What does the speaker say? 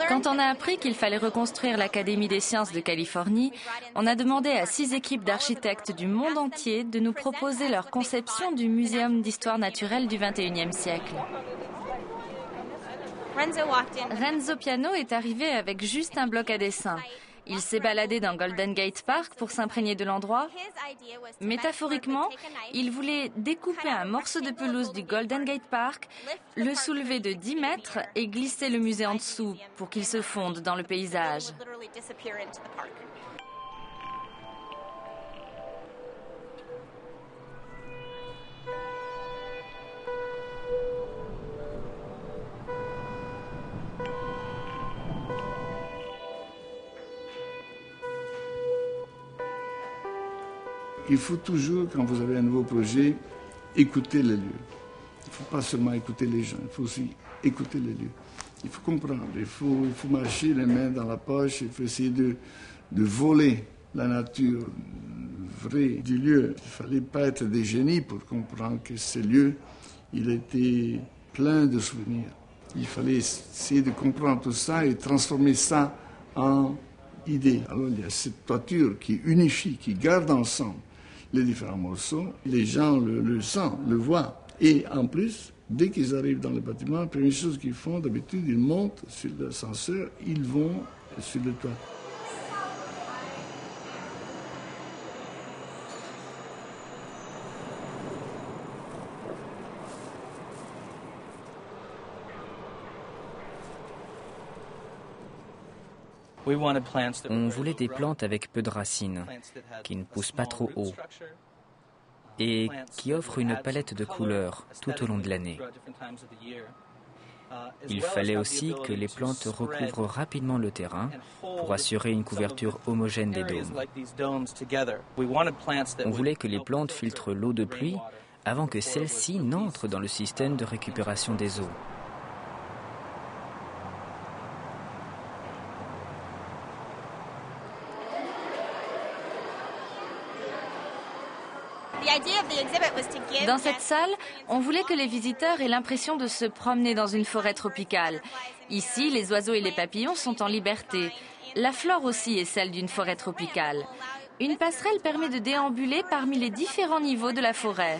Quand on a appris qu'il fallait reconstruire l'Académie des sciences de Californie, on a demandé à 6 équipes d'architectes du monde entier de nous proposer leur conception du Muséum d'histoire naturelle du XXIe siècle. Renzo Piano est arrivé avec juste un bloc à dessin. Il s'est baladé dans Golden Gate Park pour s'imprégner de l'endroit. Métaphoriquement, il voulait découper un morceau de pelouse du Golden Gate Park, le soulever de 10 mètres et glisser le musée en dessous pour qu'il se fonde dans le paysage. Il faut toujours, quand vous avez un nouveau projet, écouter les lieux. Il ne faut pas seulement écouter les gens, il faut aussi écouter les lieux. Il faut comprendre, il faut marcher les mains dans la poche, il faut essayer de voler la nature vraie du lieu. Il ne fallait pas être des génies pour comprendre que ce lieu, il était plein de souvenirs. Il fallait essayer de comprendre tout ça et transformer ça en idée. Alors il y a cette toiture qui unifie, qui garde ensemble les différents morceaux. Les gens le sentent, le voient. Et en plus, dès qu'ils arrivent dans le bâtiment, la première chose qu'ils font, d'habitude, ils montent sur l'ascenseur, ils vont sur le toit. On voulait des plantes avec peu de racines, qui ne poussent pas trop haut et qui offrent une palette de couleurs tout au long de l'année. Il fallait aussi que les plantes recouvrent rapidement le terrain pour assurer une couverture homogène des dômes. On voulait que les plantes filtrent l'eau de pluie avant que celle-ci n'entre dans le système de récupération des eaux. Dans cette salle, on voulait que les visiteurs aient l'impression de se promener dans une forêt tropicale. Ici, les oiseaux et les papillons sont en liberté. La flore aussi est celle d'une forêt tropicale. Une passerelle permet de déambuler parmi les différents niveaux de la forêt.